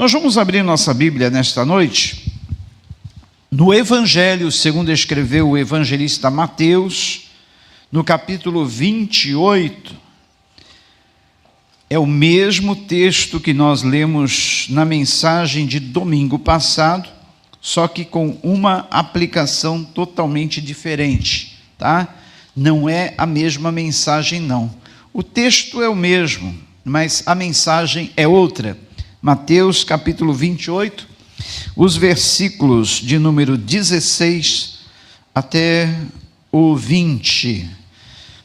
Nós vamos abrir nossa Bíblia nesta noite no Evangelho, segundo escreveu o evangelista Mateus, no capítulo 28. É o mesmo texto que nós lemos na mensagem de domingo passado, só que com uma aplicação totalmente diferente, tá? Não é a mesma mensagem, não. O texto é o mesmo, mas a mensagem é outra. Mateus capítulo 28, os versículos de número 16 até o 20.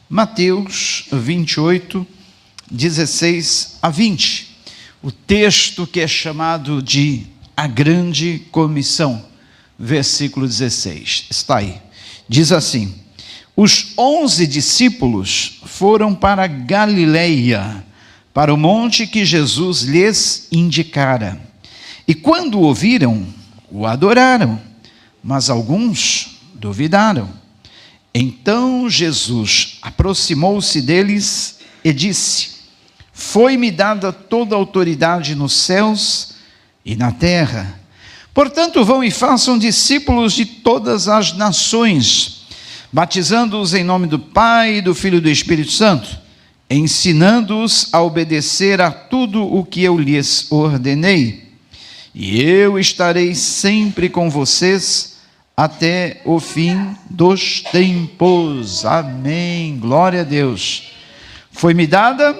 Mateus 28, 16 a 20. O texto que é chamado de a grande comissão, versículo 16. Está aí. Diz assim: os 11 discípulos foram para Galileia, para o monte que Jesus lhes indicara. E quando o ouviram, o adoraram, mas alguns duvidaram. Então Jesus aproximou-se deles e disse: foi-me dada toda a autoridade nos céus e na terra. Portanto, vão e façam discípulos de todas as nações, batizando-os em nome do Pai, do Filho e do Espírito Santo, ensinando-os a obedecer a tudo o que eu lhes ordenei. E eu estarei sempre com vocês até o fim dos tempos. Amém. Glória a Deus. Foi-me dada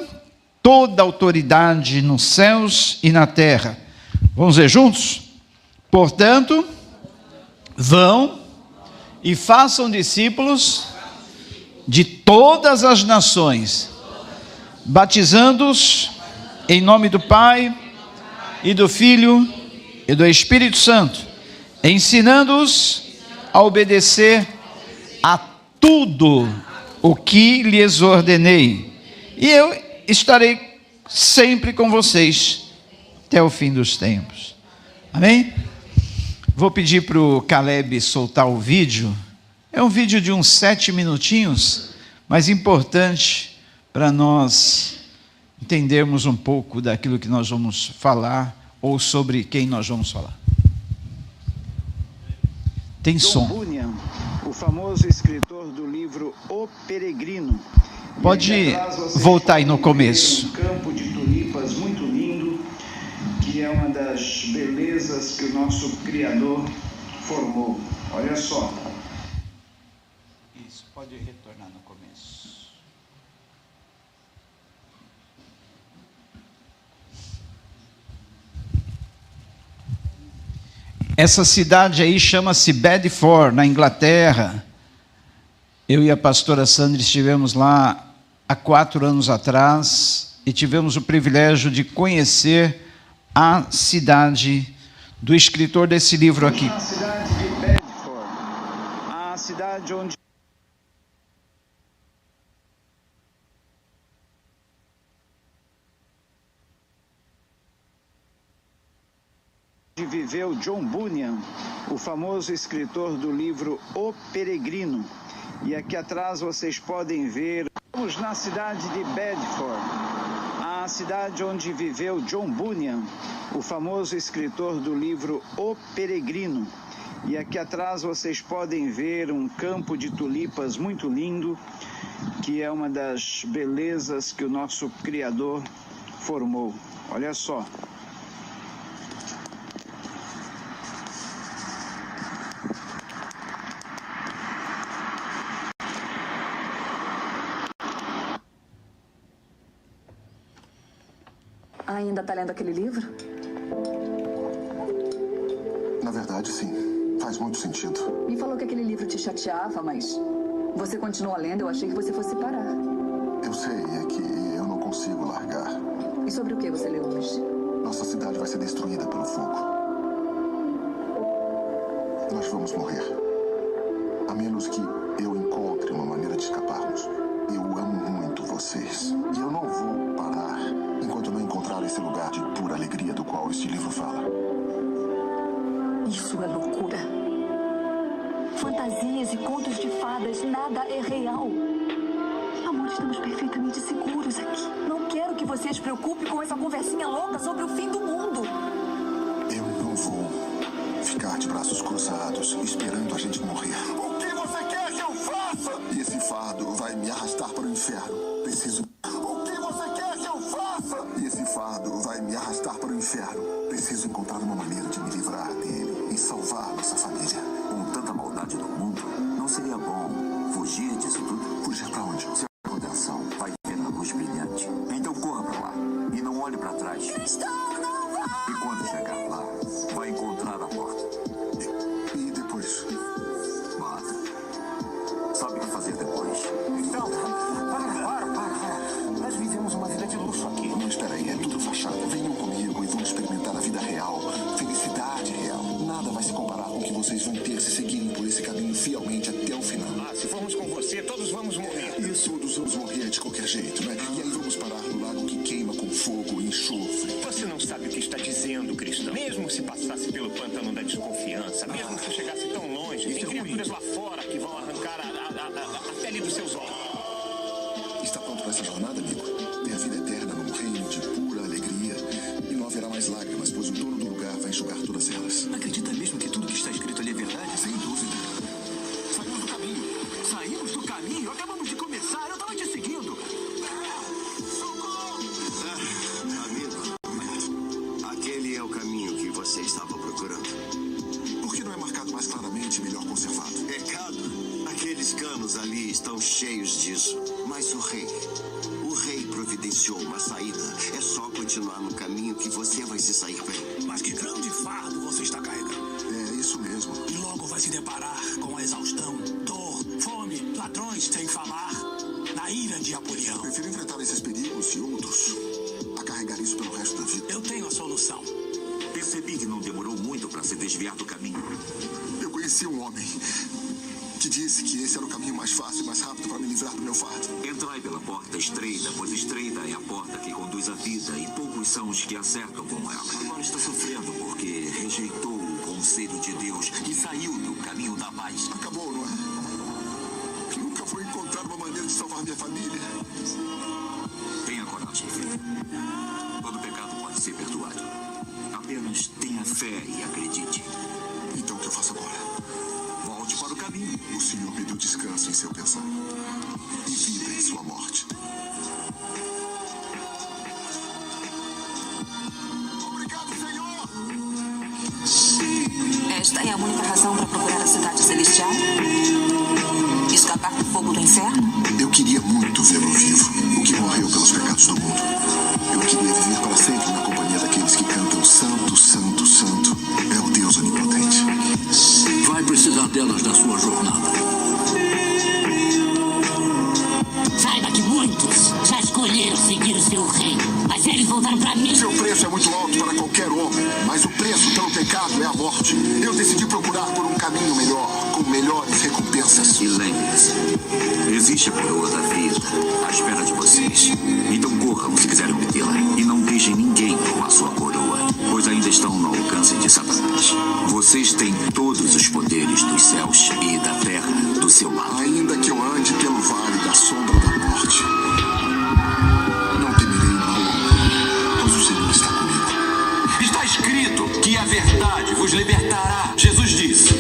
toda a autoridade nos céus e na terra. Vamos ver juntos? Portanto, vão e façam discípulos de todas as nações, batizando-os em nome do Pai e do Filho e do Espírito Santo, ensinando-os a obedecer a tudo o que lhes ordenei. E eu estarei sempre com vocês até o fim dos tempos. Amém? Vou pedir para o Caleb soltar o vídeo. É um vídeo de uns 7 minutinhos, mas importante para nós entendermos um pouco daquilo que nós vamos falar, ou sobre quem nós vamos falar. Tem som. John Bunyan, o famoso escritor do livro O Peregrino. Pode voltar aí no começo. Um campo de tulipas muito lindo, que é uma das belezas que o nosso Criador formou. Olha só. Isso, pode retornar no começo. Essa cidade aí chama-se Bedford, na Inglaterra. Eu e a pastora Sandra estivemos lá há 4 anos atrás e tivemos o privilégio de conhecer a cidade do escritor desse livro aqui. A cidade de Bedford, a cidade onde viveu John Bunyan, o famoso escritor do livro O Peregrino. E aqui atrás vocês podem ver, estamos na cidade de Bedford, a cidade onde viveu John Bunyan, o famoso escritor do livro O Peregrino. E aqui atrás vocês podem ver um campo de tulipas muito lindo, que é uma das belezas que o nosso Criador formou. Olha só. Ainda está lendo aquele livro? Na verdade, sim. Faz muito sentido. Me falou que aquele livro te chateava, mas você continua lendo. Eu achei que você fosse parar. Eu sei, é que eu não consigo largar. E sobre o que você leu hoje? Nossa cidade vai ser destruída pelo fogo. Nós vamos morrer. A menos que eu encontre uma maneira de escaparmos. Eu amo muito vocês. E eu não vou parar enquanto não encontrar esse lugar de pura alegria do qual este livro fala. Isso é loucura. Fantasias e contos de fadas, nada é real. Amor, estamos perfeitamente seguros aqui. Não quero que você se preocupe com essa conversinha louca sobre o fim do mundo. não vou ficar de braços cruzados, esperando a gente morrer. O que você quer que eu faça? E esse fardo vai me arrastar para o inferno. Preciso... O que você quer que eu faça? E esse fardo vai me arrastar para o inferno. Preciso encontrar uma maneira de me livrar dele e salvar nossa família. Com tanta maldade no mundo, não seria bom fugir disso tudo? Fugir pra onde? Seu coração vai ver a luz brilhante. Então corra pra lá e não olhe pra trás. E quando chegar lá, vai encontrar a porta. E depois? Mata. Sabe o que fazer depois? Então, para. Nós vivemos uma vida de luxo aqui. Não, espera aí, é tudo fachada. Venham comigo e vamos experimentar a vida real. Felicidade real. Nada vai se comparar com o que vocês vão ter se seguirem por esse caminho fielmente até o final. Se formos com você, todos vamos morrer. Isso, todos vamos morrer de qualquer jeito, né? E aí vamos parar no lago que queima com fogo e enxofre. Você não sabe o que está dizendo, cristão. Mesmo se passasse pelo pântano da desconfiança, mesmo se chegasse tão longe, tem criaturas lá fora que vão arrancar a pele dos seus olhos. Está pronto para essa jornada, amigo? Ter a vida eterna num reino de pura alegria. E não haverá mais lágrimas, pois o dono do lugar vai enxugar todas elas. Acredita mesmo que tudo que está escrito ali é verdade? Sem dúvida. Saímos do caminho. Saímos do caminho. Acabamos de começar. Eu estava te seguindo. Amigo, aquele é o caminho que você estava procurando. Por que não é marcado mais claramente e melhor conservado? Pecado. Aqueles canos ali estão cheios disso. Mas o rei providenciou uma saída. É só continuar no caminho que você vai se sair bem. Mas que grande fardo você está carregando. É isso mesmo. E logo vai se deparar com a exaustão, dor, fome, ladrões sem falar, na ira de Apolião. Prefiro enfrentar esses perigos e outros a carregar isso pelo resto da vida. Eu tenho a solução. Percebi que não demorou muito para se desviar do caminho. Eu conheci um homem que disse que esse era o caminho mais fácil e mais rápido para me livrar do meu fardo. Entrai pela porta estreita, pois estreita é a porta que conduz à vida e poucos são os que acertam com ela. Agora está sofrendo porque rejeitou o conselho de Deus e saiu do caminho da paz. Acabou, não é? Nunca vou encontrar uma maneira de salvar minha família. Tenha coragem, filho. Todo pecado pode ser perdoado. Apenas tenha fé e acredite. Então o que eu faço agora? Volte para o caminho. O Senhor me deu descanso em seu pensar e vida em sua morte. Obrigado, Senhor! Esta é a única razão para procurar a cidade celestial? Escapar do fogo do inferno? Eu queria muito vê-lo vivo, o que morreu pelos pecados do mundo. Eu queria viver para sempre na companhia daqueles que cantam Santo, Santo, Santo. É o Deus onipotente. Vai precisar delas na sua jornada. Saiba que muitos já escolheram seguir o seu rei, mas eles voltaram para mim. Seu preço é muito alto para qualquer homem, mas o preço pelo pecado é a morte. Eu decidi procurar por um caminho melhor, com melhores recompensas. E lembre-se, existe a coroa da vida à espera de vocês. Então corram se quiserem obtê-la. E não deixem ninguém roubar sua coroa, pois ainda estão no alcance de Satanás. Vocês têm todos os poderes dos céus e da terra do seu lado. Ainda que eu ande pelo vale da sombra da morte, não temerei mal algum, pois o Senhor está comigo. Está escrito que a verdade vos libertará. Jesus disse: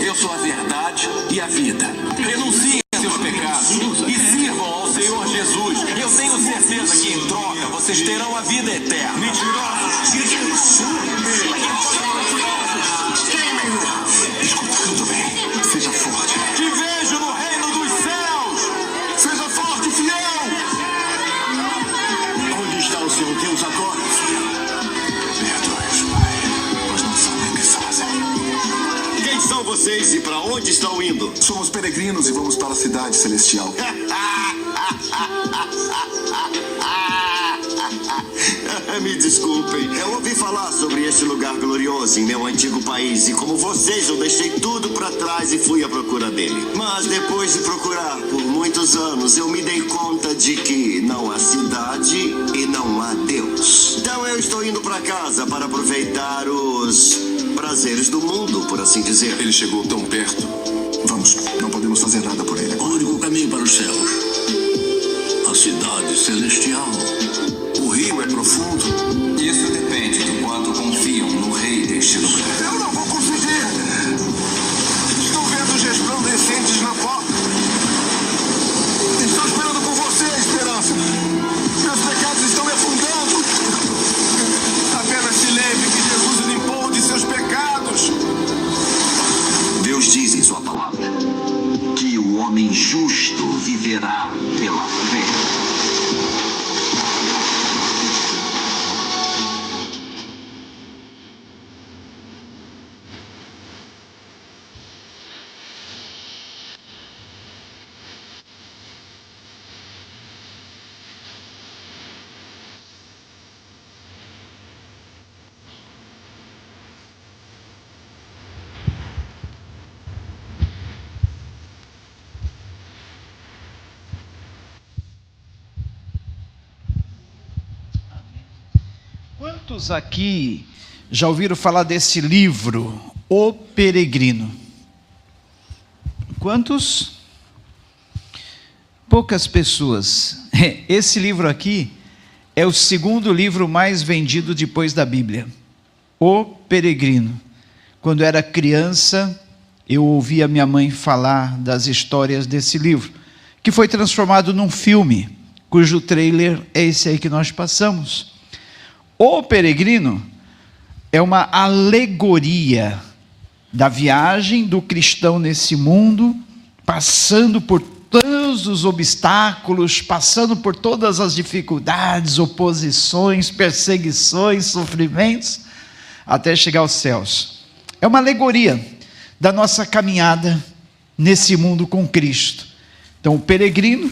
eu sou a verdade e a vida. Renunciem a seus pecados e sirvam ao Senhor Jesus. Eu tenho certeza que em troca vocês terão a vida eterna. Mentirosos! Escuta, tudo bem. Seja forte. Te vejo no reino dos céus! Seja forte, fiel! Onde está o seu Deus agora? Perdoe-os, Pai, pois não sabem o que fazem. Quem são vocês e para onde estão indo? Somos peregrinos e vamos para a cidade celestial. Me desculpem, eu ouvi falar sobre este lugar glorioso em meu antigo país e como vocês eu deixei tudo para trás e fui à procura dele. Mas depois de procurar por muitos anos eu me dei conta de que não há cidade e não há Deus. Então eu estou indo para casa para aproveitar os prazeres do mundo, por assim dizer. Ele chegou tão perto. Vamos, não podemos fazer nada por ele. O único caminho para os céus. A cidade celestial. O rio é profundo. Isso depende do quanto confiam no rei deste este lugar. Eu não vou conseguir. Estou vendo os resplandecentes na porta. Estou esperando por você, Esperança. Meus pecados estão me afundando. Apenas se lembre que Jesus o limpou de seus pecados. Deus diz em sua palavra que o homem justo viverá pela fé. Quantos aqui já ouviram falar desse livro, O Peregrino? Quantos? Poucas pessoas. Esse livro aqui é o segundo livro mais vendido depois da Bíblia. O Peregrino. Quando era criança, eu ouvia minha mãe falar das histórias desse livro, que foi transformado num filme, cujo trailer é esse aí que nós passamos. O Peregrino é uma alegoria da viagem do cristão nesse mundo, passando por todos os obstáculos, passando por todas as dificuldades, oposições, perseguições, sofrimentos, até chegar aos céus. É uma alegoria da nossa caminhada nesse mundo com Cristo. Então, o peregrino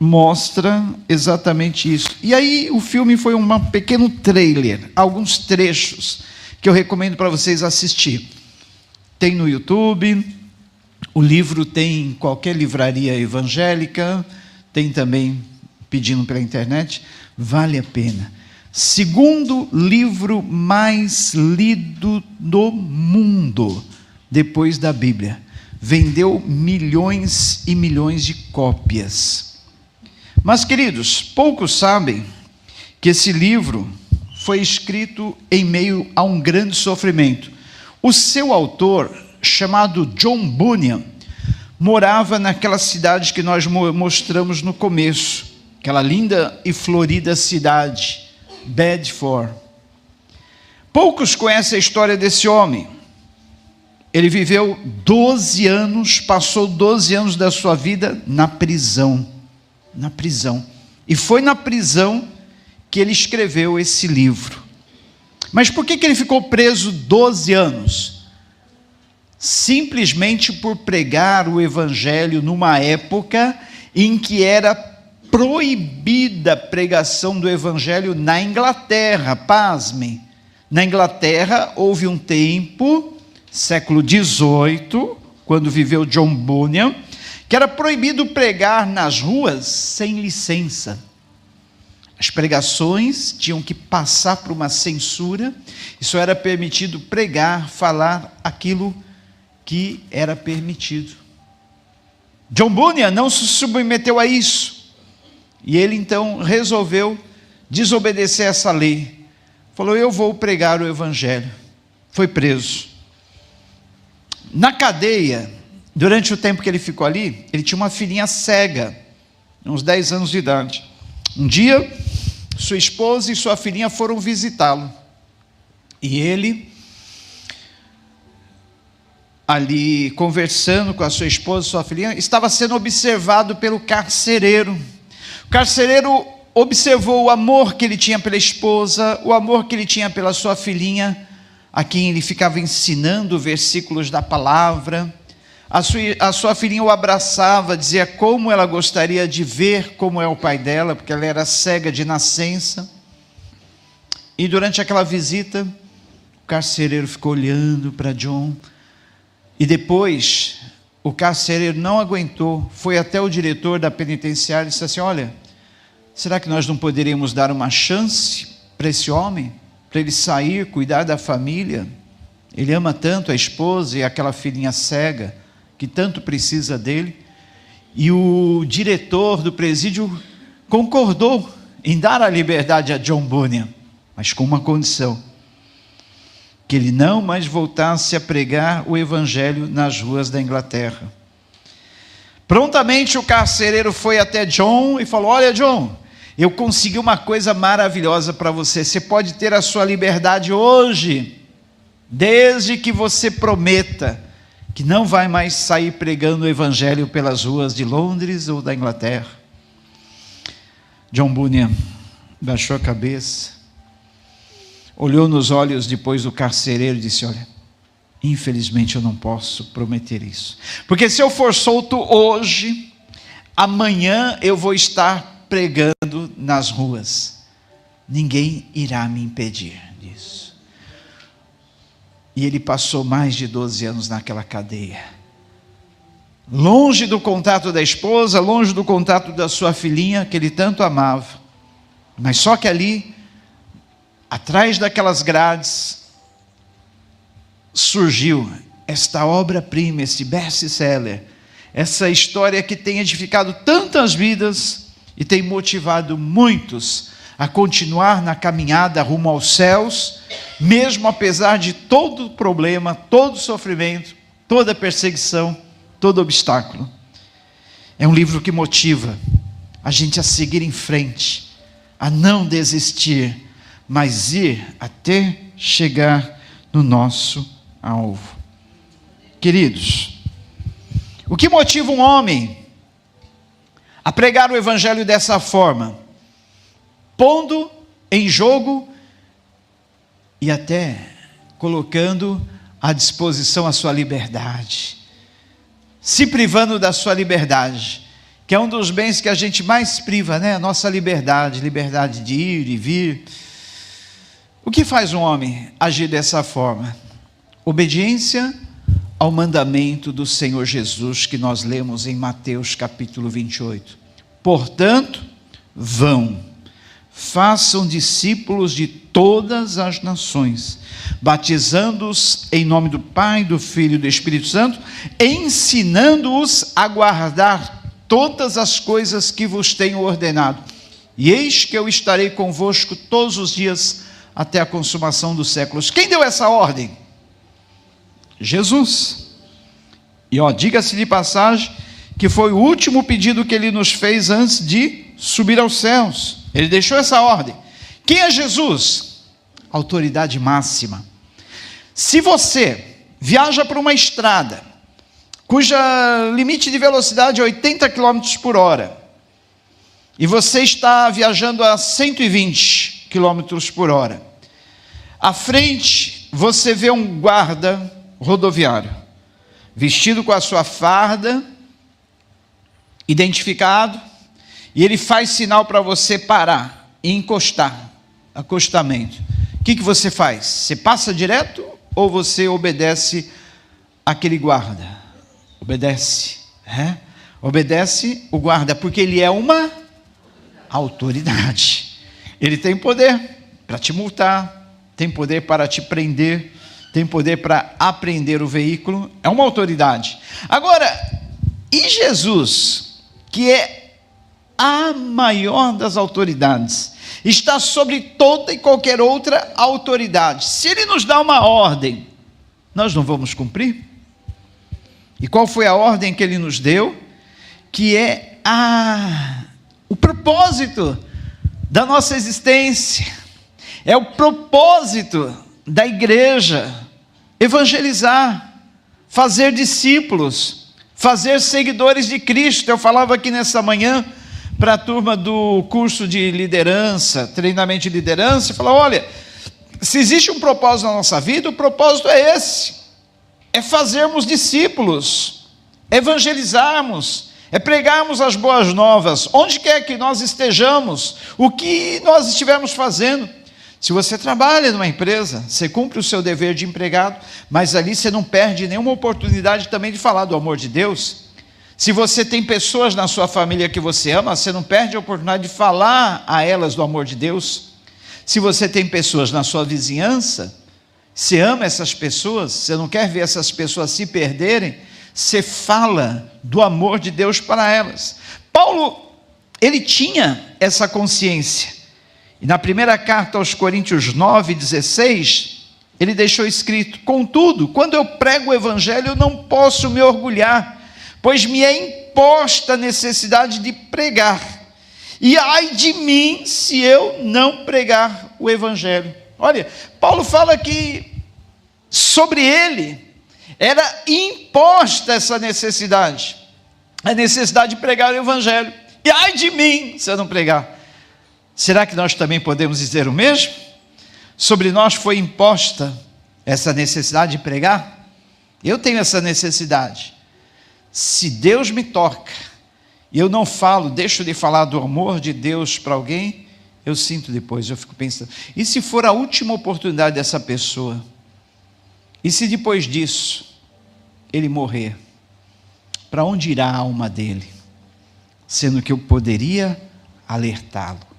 mostra exatamente isso. E aí o filme foi um pequeno trailer, alguns trechos que eu recomendo para vocês assistir. Tem no YouTube, o livro tem em qualquer livraria evangélica, tem também pedindo pela internet, vale a pena. Segundo livro mais lido do mundo, depois da Bíblia. Vendeu milhões e milhões de cópias. Mas, queridos, poucos sabem que esse livro foi escrito em meio a um grande sofrimento. O seu autor, chamado John Bunyan, morava naquela cidade que nós mostramos no começo, aquela linda e florida cidade, Bedford. Poucos conhecem a história desse homem. Ele viveu 12 anos, passou 12 anos da sua vida na prisão. E foi na prisão que ele escreveu esse livro. Mas por que ele ficou preso 12 anos? Simplesmente por pregar o evangelho numa época em que era proibida a pregação do evangelho na Inglaterra. Pasmem, na Inglaterra houve um tempo, século XVIII, quando viveu John Bunyan, que era proibido pregar nas ruas sem licença. As pregações tinham que passar por uma censura, e só era permitido pregar, falar aquilo que era permitido. John Bunyan não se submeteu a isso, e ele então resolveu desobedecer essa lei. Falou, eu vou pregar o evangelho. Foi preso. Na cadeia, durante o tempo que ele ficou ali, ele tinha uma filhinha cega, uns 10 anos de idade. Um dia, sua esposa e sua filhinha foram visitá-lo. E ele, ali conversando com a sua esposa e sua filhinha, estava sendo observado pelo carcereiro. O carcereiro observou o amor que ele tinha pela esposa, o amor que ele tinha pela sua filhinha, a quem ele ficava ensinando versículos da palavra. A sua filhinha o abraçava, dizia como ela gostaria de ver como é o pai dela, porque ela era cega de nascença. E durante aquela visita, o carcereiro ficou olhando para John. E depois, o carcereiro não aguentou, foi até o diretor da penitenciária e disse assim, olha, será que nós não poderíamos dar uma chance para esse homem? Para ele sair, cuidar da família? Ele ama tanto a esposa e aquela filhinha cega, que tanto precisa dele. E o diretor do presídio concordou em dar a liberdade a John Bunyan, mas com uma condição. que ele não mais voltasse a pregar o evangelho nas ruas da Inglaterra. Prontamente o carcereiro foi até John e falou: olha, John, eu consegui uma coisa maravilhosa para você. Você pode ter a sua liberdade hoje, desde que você prometa que não vai mais sair pregando o evangelho pelas ruas de Londres ou da Inglaterra. John Bunyan baixou a cabeça, olhou nos olhos depois do carcereiro e disse: olha, infelizmente eu não posso prometer isso, porque se eu for solto hoje, amanhã eu vou estar pregando nas ruas, ninguém irá me impedir disso. E ele passou mais de 12 anos naquela cadeia, longe do contato da esposa, longe do contato da sua filhinha, que ele tanto amava, mas só que ali, atrás daquelas grades, surgiu esta obra-prima, este best-seller, essa história que tem edificado tantas vidas e tem motivado muitos a continuar na caminhada rumo aos céus, mesmo apesar de todo o problema, todo o sofrimento, toda a perseguição, todo obstáculo. É um livro que motiva a gente a seguir em frente, a não desistir, mas ir até chegar no nosso alvo. Queridos, o que motiva um homem a pregar o evangelho dessa forma? Pondo em jogo e até colocando à disposição a sua liberdade, se privando da sua liberdade, que é um dos bens que a gente mais priva, né? A nossa liberdade de ir e vir. O que faz um homem agir dessa forma? Obediência ao mandamento do Senhor Jesus, que nós lemos em Mateus capítulo 28. Portanto, vão, façam discípulos de todas as nações, batizando-os em nome do Pai, do Filho e do Espírito Santo, ensinando-os a guardar todas as coisas que vos tenho ordenado. E eis que eu estarei convosco todos os dias até a consumação dos séculos. Quem deu essa ordem? Jesus. E diga-se de passagem que foi o último pedido que ele nos fez antes de subir aos céus. Ele deixou essa ordem. Quem é Jesus? Autoridade máxima. Se você viaja por uma estrada cuja limite de velocidade é 80 km por hora e você está viajando a 120 km por hora, à frente você vê um guarda rodoviário, vestido com a sua farda, identificado, e ele faz sinal para você parar e encostar, acostamento. O que você faz? Você passa direto ou você obedece aquele guarda? Obedece, obedece o guarda, porque ele é uma autoridade. Ele tem poder para te multar, tem poder para te prender, tem poder para apreender o veículo, é uma autoridade. Agora, e Jesus, que é a maior das autoridades, está sobre toda e qualquer outra autoridade. Se ele nos dá uma ordem, nós não vamos cumprir? E qual foi a ordem que ele nos deu? Que é o propósito da nossa existência, é o propósito da igreja: evangelizar, fazer discípulos, fazer seguidores de Cristo. Eu falava aqui nessa manhã para a turma do curso de liderança, treinamento de liderança, e falava: olha, se existe um propósito na nossa vida, o propósito é esse, é fazermos discípulos, evangelizarmos, é pregarmos as boas novas, onde quer que nós estejamos, o que nós estivermos fazendo. Se você trabalha numa empresa, você cumpre o seu dever de empregado, mas ali você não perde nenhuma oportunidade também de falar do amor de Deus. Se você tem pessoas na sua família que você ama, você não perde a oportunidade de falar a elas do amor de Deus. Se você tem pessoas na sua vizinhança, você ama essas pessoas, você não quer ver essas pessoas se perderem, você fala do amor de Deus para elas. Paulo, ele tinha essa consciência. E na primeira carta aos Coríntios 9:16, ele deixou escrito: contudo, quando eu prego o evangelho, eu não posso me orgulhar, pois me é imposta a necessidade de pregar. E ai de mim se eu não pregar o evangelho. Olha, Paulo fala que sobre ele era imposta essa necessidade, a necessidade de pregar o evangelho. E ai de mim se eu não pregar. Será que nós também podemos dizer o mesmo? Sobre nós foi imposta essa necessidade de pregar? Eu tenho essa necessidade. Se Deus me toca, e eu não falo, deixo de falar do amor de Deus para alguém, eu sinto depois, eu fico pensando, e se for a última oportunidade dessa pessoa? E se depois disso, ele morrer? Para onde irá a alma dele? Sendo que eu poderia alertá-lo.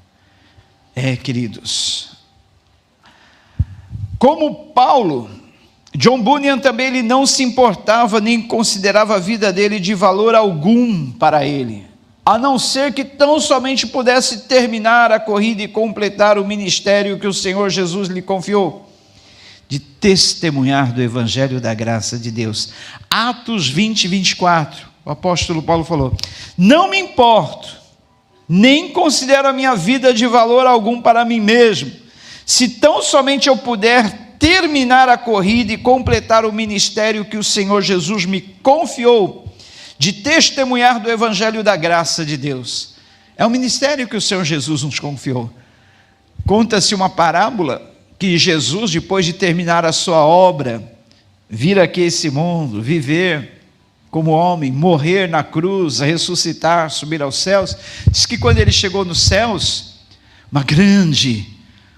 Queridos, como Paulo, John Bunyan também ele não se importava nem considerava a vida dele de valor algum para ele, a não ser que tão somente pudesse terminar a corrida e completar o ministério que o Senhor Jesus lhe confiou, de testemunhar do evangelho da graça de Deus. Atos 20, 24, o apóstolo Paulo falou: não me importo, nem considero a minha vida de valor algum para mim mesmo, se tão somente eu puder terminar a corrida e completar o ministério que o Senhor Jesus me confiou, de testemunhar do evangelho da graça de Deus. É o ministério que o Senhor Jesus nos confiou. Conta-se uma parábola que Jesus, depois de terminar a sua obra, vir aqui a esse mundo, viver como homem, morrer na cruz, ressuscitar, subir aos céus, diz que quando ele chegou nos céus, uma grande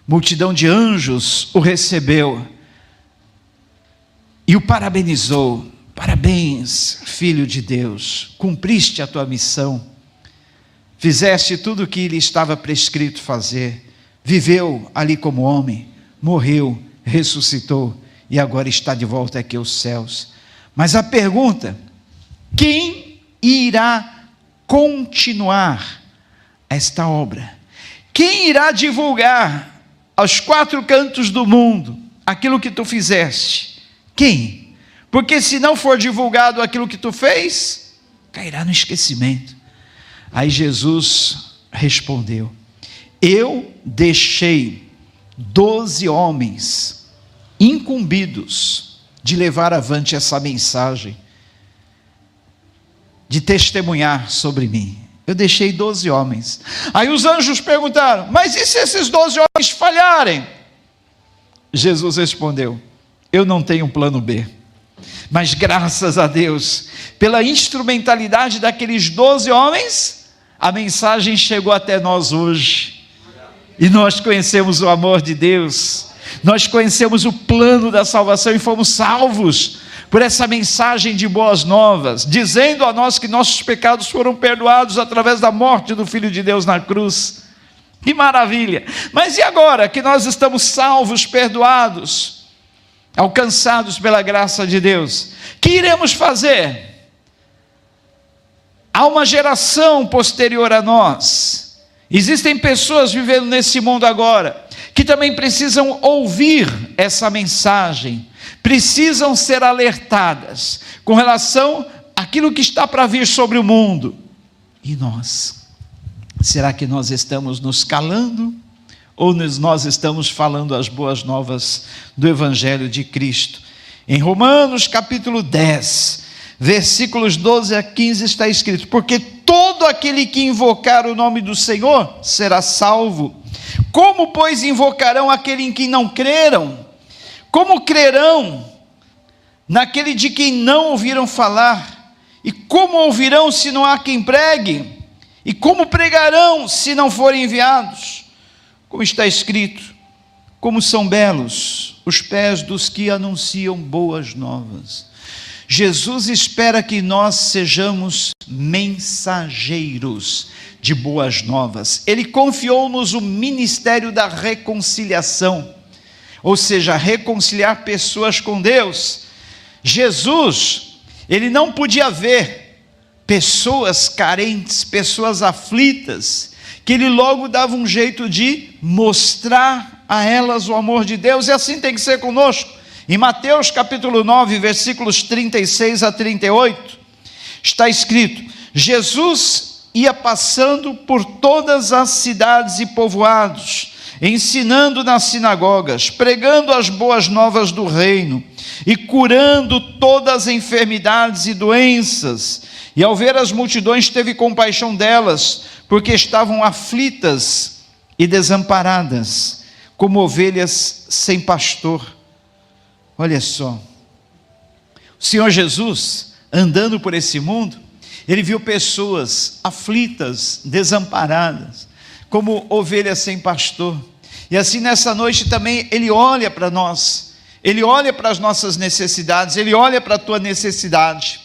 multidão de anjos o recebeu e o parabenizou: parabéns, filho de Deus, cumpriste a tua missão, fizeste tudo o que lhe estava prescrito fazer, viveu ali como homem, morreu, ressuscitou e agora está de volta aqui aos céus. Mas a pergunta: quem irá continuar esta obra? Quem irá divulgar aos quatro cantos do mundo aquilo que tu fizeste? Quem? Porque se não for divulgado aquilo que tu fez, cairá no esquecimento. Aí Jesus respondeu: eu deixei 12 homens incumbidos de levar avante essa mensagem, de testemunhar sobre mim. Eu deixei 12 homens. Aí os anjos perguntaram: mas e se esses 12 homens falharem? Jesus respondeu: eu não tenho um plano B. Mas graças a Deus, pela instrumentalidade daqueles 12 homens, a mensagem chegou até nós hoje. E nós conhecemos o amor de Deus, nós conhecemos o plano da salvação e fomos salvos por essa mensagem de boas novas, dizendo a nós que nossos pecados foram perdoados através da morte do Filho de Deus na cruz. Que maravilha! Mas e agora que nós estamos salvos, perdoados, alcançados pela graça de Deus, que iremos fazer? Há uma geração posterior a nós, existem pessoas vivendo nesse mundo agora, que também precisam ouvir essa mensagem, precisam ser alertadas com relação àquilo que está para vir sobre o mundo. E nós? Será que nós estamos nos calando? Ou nós estamos falando as boas novas do Evangelho de Cristo? Em Romanos capítulo 10, versículos 12 a 15 está escrito: porque todo aquele que invocar o nome do Senhor será salvo. Como, pois, invocarão aquele em quem não creram? Como crerão naquele de quem não ouviram falar? E como ouvirão se não há quem pregue? E como pregarão se não forem enviados? Como está escrito: como são belos os pés dos que anunciam boas novas. Jesus espera que nós sejamos mensageiros de boas novas. Ele confiou-nos o ministério da reconciliação, ou seja, reconciliar pessoas com Deus. Jesus, ele não podia ver pessoas carentes, pessoas aflitas, que ele logo dava um jeito de mostrar a elas o amor de Deus, e assim tem que ser conosco. Em Mateus capítulo 9, versículos 36 a 38, está escrito: Jesus ia passando por todas as cidades e povoados, ensinando nas sinagogas, pregando as boas novas do reino e curando todas as enfermidades e doenças. E ao ver as multidões, teve compaixão delas, porque estavam aflitas e desamparadas, como ovelhas sem pastor. Olha só, o Senhor Jesus, andando por esse mundo, ele viu pessoas aflitas, desamparadas, como ovelhas sem pastor. E assim nessa noite também ele olha para nós, ele olha para as nossas necessidades, ele olha para a tua necessidade.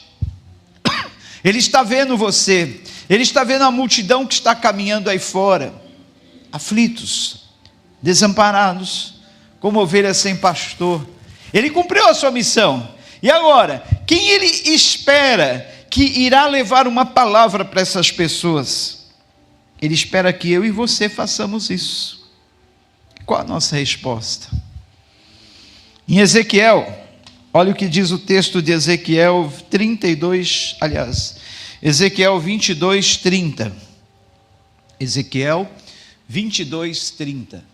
Ele está vendo você, ele está vendo a multidão que está caminhando aí fora, aflitos, desamparados, como ovelhas sem pastor. Ele cumpriu a sua missão. E agora, quem ele espera que irá levar uma palavra para essas pessoas? Ele espera que eu e você façamos isso. Qual a nossa resposta? Em Ezequiel, olha o que diz o texto de Ezequiel 32, Ezequiel 22, 30. Ezequiel 22, 30.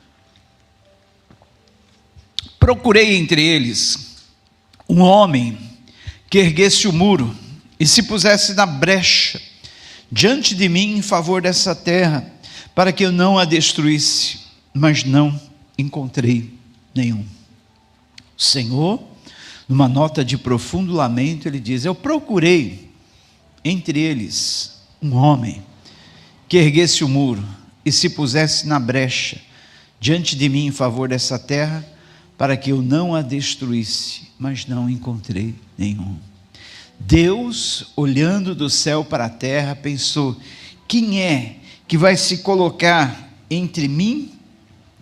Procurei entre eles um homem que erguesse o muro e se pusesse na brecha diante de mim em favor dessa terra, para que eu não a destruísse, mas não encontrei nenhum. O Senhor, numa nota de profundo lamento, ele diz: eu procurei entre eles um homem que erguesse o muro e se pusesse na brecha diante de mim em favor dessa terra, para que eu não a destruísse, mas não encontrei nenhum. Deus, olhando do céu para a terra, pensou: quem é que vai se colocar entre mim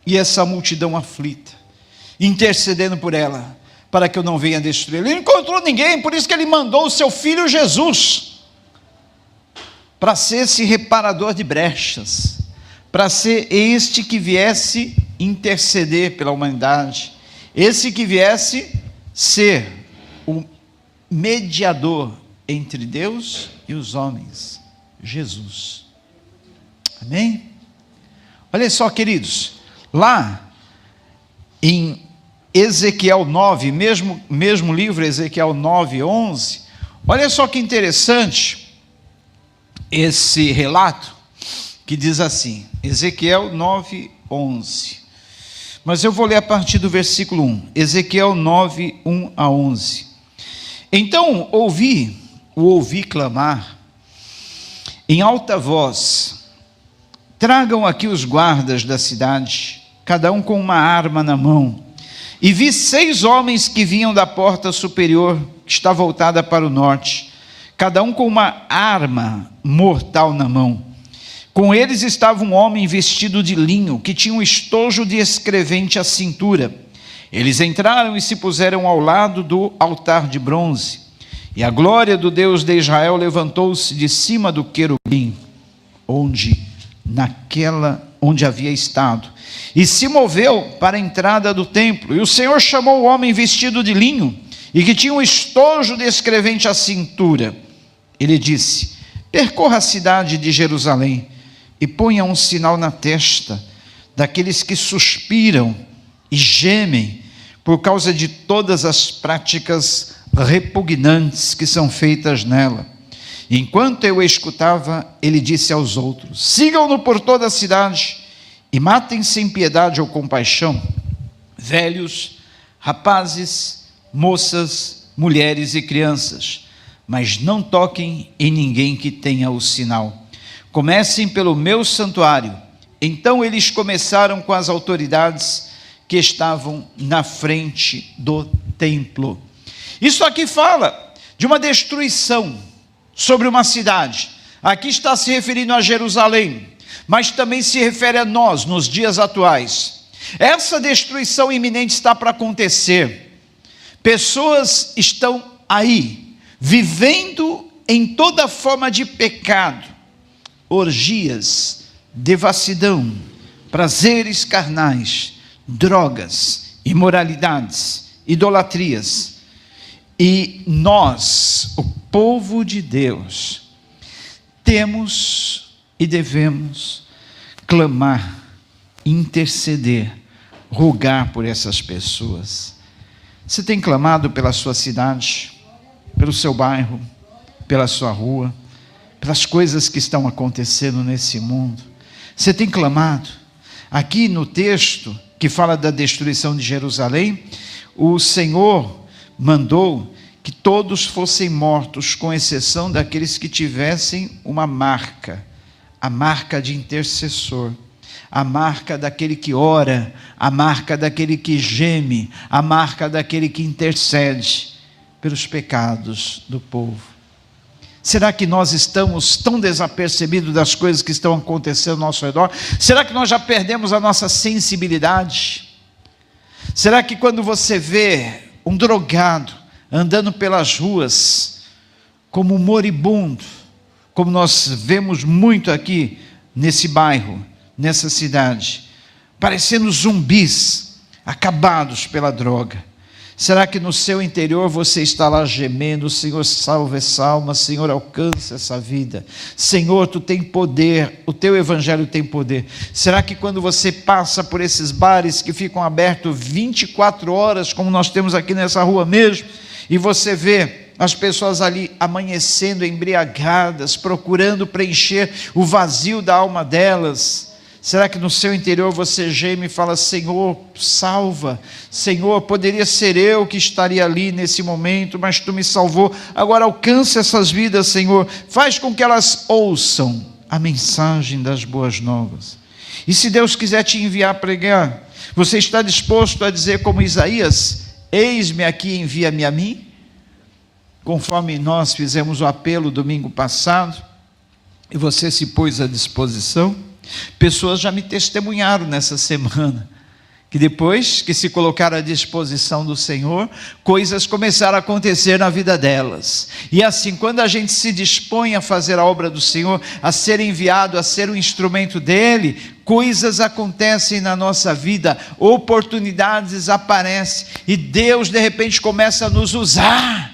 e essa multidão aflita, intercedendo por ela, para que eu não venha destruir? Ele não encontrou ninguém, por isso que ele mandou o seu filho Jesus, para ser esse reparador de brechas, para ser este que viesse interceder pela humanidade, esse que viesse ser o mediador entre Deus e os homens, Jesus. Amém? Olha só, queridos, lá em Ezequiel 9, mesmo livro, Ezequiel 9, 11, olha só que interessante esse relato, que diz assim, Ezequiel 9, 11, mas eu vou ler a partir do versículo 1, Ezequiel 9, 1 a 11. Então ouvi clamar em alta voz: tragam aqui os guardas da cidade, cada um com uma arma na mão. E vi 6 homens que vinham da porta superior, que está voltada para o norte, cada um com uma arma mortal na mão. Com eles estava um homem vestido de linho, que tinha um estojo de escrevente à cintura. Eles entraram e se puseram ao lado do altar de bronze. E a glória do Deus de Israel levantou-se de cima do querubim, onde havia estado, e se moveu para a entrada do templo. E o Senhor chamou o homem vestido de linho, e que tinha um estojo de escrevente à cintura. Ele disse: percorra a cidade de Jerusalém, e ponha um sinal na testa daqueles que suspiram e gemem por causa de todas as práticas repugnantes que são feitas nela. E enquanto eu escutava, ele disse aos outros: sigam-no por toda a cidade e matem sem piedade ou compaixão velhos, rapazes, moças, mulheres e crianças, mas não toquem em ninguém que tenha o sinal. Comecem pelo meu santuário. Então eles começaram com as autoridades que estavam na frente do templo. Isso aqui fala de uma destruição sobre uma cidade. Aqui está se referindo a Jerusalém, mas também se refere a nós nos dias atuais. Essa destruição iminente está para acontecer. Pessoas estão aí, vivendo em toda forma de pecado, orgias, devassidão, prazeres carnais, drogas, imoralidades, idolatrias. E nós, o povo de Deus, temos e devemos clamar, interceder, rogar por essas pessoas. Você tem clamado pela sua cidade, pelo seu bairro, pela sua rua, pelas coisas que estão acontecendo nesse mundo? Você tem clamado? Aqui no texto que fala da destruição de Jerusalém, o Senhor mandou que todos fossem mortos, com exceção daqueles que tivessem uma marca, a marca de intercessor, a marca daquele que ora, a marca daquele que geme, a marca daquele que intercede pelos pecados do povo. Será que nós estamos tão desapercebidos das coisas que estão acontecendo ao nosso redor? Será que nós já perdemos a nossa sensibilidade? Será que quando você vê um drogado andando pelas ruas como um moribundo, como nós vemos muito aqui nesse bairro, nessa cidade, parecendo zumbis, acabados pela droga, será que no seu interior você está lá gemendo: Senhor, salve essa alma, Senhor, alcança essa vida, Senhor, tu tem poder, o teu evangelho tem poder? Será que quando você passa por esses bares que ficam abertos 24 horas, como nós temos aqui nessa rua mesmo, e você vê as pessoas ali amanhecendo embriagadas, procurando preencher o vazio da alma delas, será que no seu interior você geme e fala: Senhor, salva, Senhor, poderia ser eu que estaria ali nesse momento, mas tu me salvou, agora alcança essas vidas, Senhor, faz com que elas ouçam a mensagem das boas novas. E se Deus quiser te enviar a pregar, você está disposto a dizer como Isaías: eis-me aqui, envia-me a mim? Conforme nós fizemos o apelo domingo passado, e você se pôs à disposição. Pessoas já me testemunharam nessa semana, que depois que se colocaram à disposição do Senhor, coisas começaram a acontecer na vida delas. E assim, quando a gente se dispõe a fazer a obra do Senhor, a ser enviado, a ser um instrumento dele, coisas acontecem na nossa vida, oportunidades aparecem, e Deus de repente começa a nos usar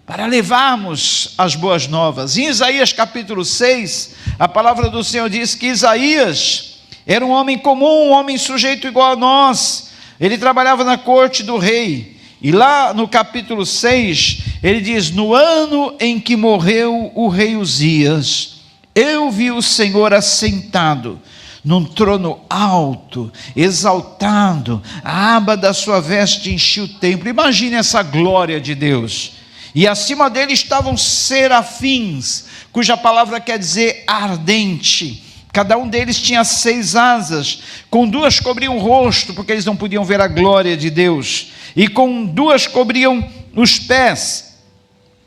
para levarmos as boas novas. Em Isaías capítulo 6, a palavra do Senhor diz que Isaías era um homem comum, um homem sujeito igual a nós. Ele trabalhava na corte do rei. E lá no capítulo 6, ele diz: no ano em que morreu o rei Uzias, eu vi o Senhor assentado num trono alto, exaltado, a aba da sua veste enchia o templo. Imagine essa glória de Deus. E acima dele estavam serafins, cuja palavra quer dizer ardente. Cada um deles tinha 6 asas, com 2 cobriam o rosto, porque eles não podiam ver a glória de Deus, e com 2 cobriam os pés,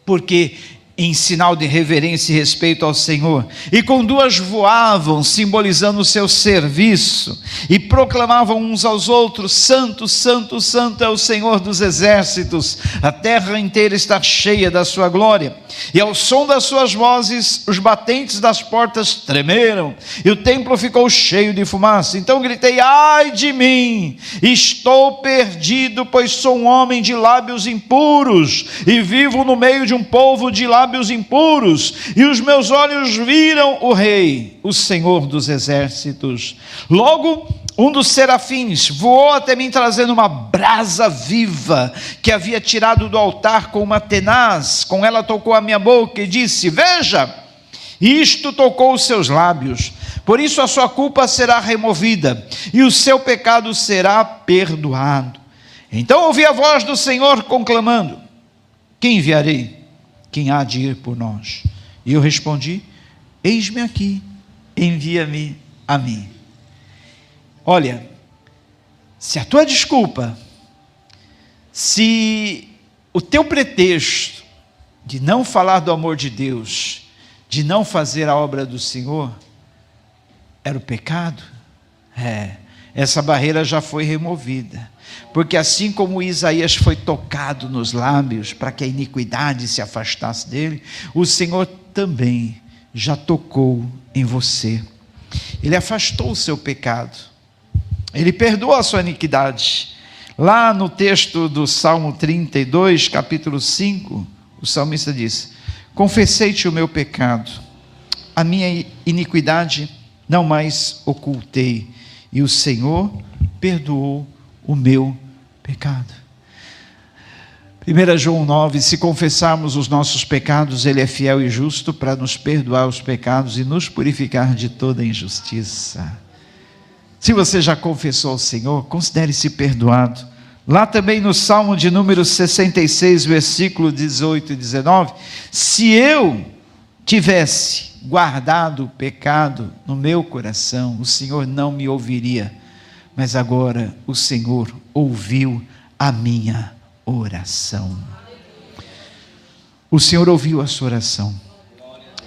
porque em sinal de reverência e respeito ao Senhor, e com 2 voavam, simbolizando o seu serviço, e proclamavam uns aos outros: santo, santo, santo é o Senhor dos exércitos, a terra inteira está cheia da sua glória. E ao som das suas vozes, os batentes das portas tremeram, e o templo ficou cheio de fumaça. Então gritei: ai de mim, estou perdido, pois sou um homem de lábios impuros, e vivo no meio de um povo de lábios impuros, e os meus olhos viram o Rei, o Senhor dos exércitos. Logo, um dos serafins voou até mim, trazendo uma brasa viva, que havia tirado do altar com uma tenaz. Com ela tocou a minha boca e disse: veja, isto tocou os seus lábios, por isso a sua culpa será removida, e o seu pecado será perdoado. Então ouvi a voz do Senhor conclamando: quem enviarei? Quem há de ir por nós? E eu respondi: eis-me aqui, envia-me a mim. Olha, se a tua desculpa, se o teu pretexto de não falar do amor de Deus, de não fazer a obra do Senhor, era o pecado, essa barreira já foi removida. Porque assim como Isaías foi tocado nos lábios para que a iniquidade se afastasse dele, o Senhor também já tocou em você. Ele afastou o seu pecado. Ele perdoa a sua iniquidade. Lá no texto do Salmo 32, capítulo 5, o salmista diz: confessei-te o meu pecado, a minha iniquidade não mais ocultei, e o Senhor perdoou o meu pecado. 1 João 9, se confessarmos os nossos pecados, Ele é fiel e justo para nos perdoar os pecados e nos purificar de toda injustiça. Se você já confessou ao Senhor, considere-se perdoado. Lá também no Salmo de número 66, versículo 18 e 19, se eu tivesse guardado o pecado no meu coração, o Senhor não me ouviria, mas agora o Senhor ouviu a minha oração. O Senhor ouviu a sua oração.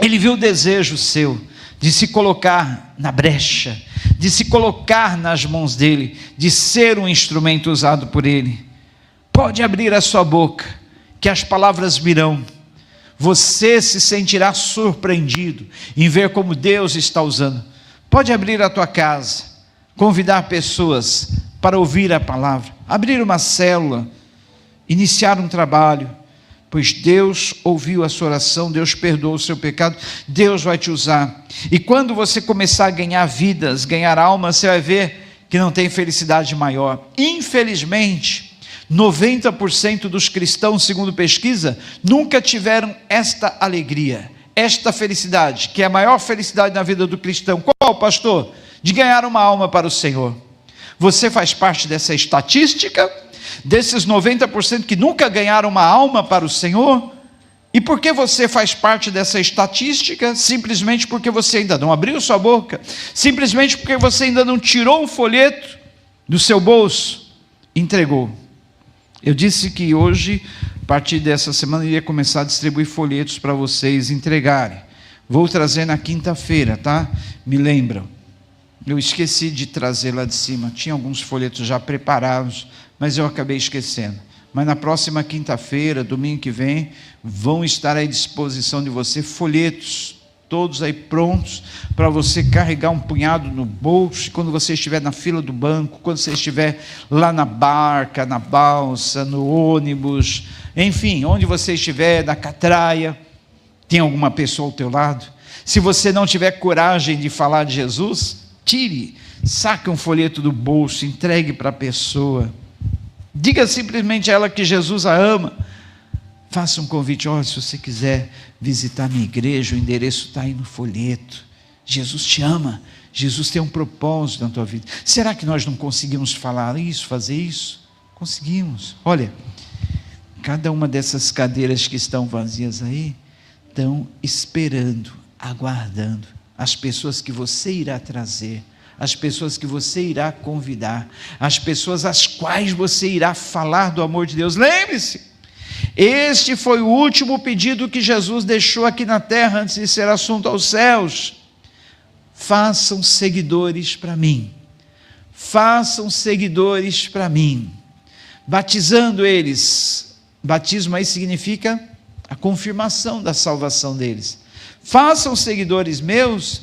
Ele viu o desejo seu de se colocar na brecha, de se colocar nas mãos dele, de ser um instrumento usado por ele. Pode abrir a sua boca, que as palavras virão. Você se sentirá surpreendido em ver como Deus está usando. Pode abrir a tua casa, convidar pessoas para ouvir a palavra, abrir uma célula, iniciar um trabalho, pois Deus ouviu a sua oração, Deus perdoou o seu pecado, Deus vai te usar. E quando você começar a ganhar vidas, ganhar almas, você vai ver que não tem felicidade maior. Infelizmente, 90% dos cristãos, segundo pesquisa, nunca tiveram esta alegria, esta felicidade, que é a maior felicidade na vida do cristão. Qual, pastor? De ganhar uma alma para o Senhor. Você faz parte dessa estatística, desses 90% que nunca ganharam uma alma para o Senhor. E por que você faz parte dessa estatística? Simplesmente porque você ainda não abriu sua boca, simplesmente porque você ainda não tirou um folheto do seu bolso e entregou. Eu disse que hoje, a partir dessa semana, eu ia começar a distribuir folhetos para vocês entregarem. Vou trazer na quinta-feira, tá? Me lembram. Eu esqueci de trazer lá de cima, tinha alguns folhetos já preparados, mas eu acabei esquecendo. Mas na próxima quinta-feira, domingo que vem, vão estar à disposição de você folhetos, todos aí prontos, para você carregar um punhado no bolso, quando você estiver na fila do banco, quando você estiver lá na barca, na balsa, no ônibus, enfim, onde você estiver, na catraia, tem alguma pessoa ao teu lado. Se você não tiver coragem de falar de Jesus, tire, saque um folheto do bolso, entregue para a pessoa. Diga simplesmente a ela que Jesus a ama. Faça um convite: olha, se você quiser visitar minha igreja, o endereço está aí no folheto. Jesus te ama, Jesus tem um propósito na tua vida. Será que nós não conseguimos falar isso, fazer isso? Conseguimos. Olha, cada uma dessas cadeiras que estão vazias aí, estão esperando, aguardando as pessoas que você irá trazer, as pessoas que você irá convidar, as pessoas às quais você irá falar do amor de Deus. Lembre-se, este foi o último pedido que Jesus deixou aqui na terra antes de ser assunto aos céus. Façam seguidores para mim, façam seguidores para mim, batizando eles. Batismo aí significa a confirmação da salvação deles. Façam seguidores meus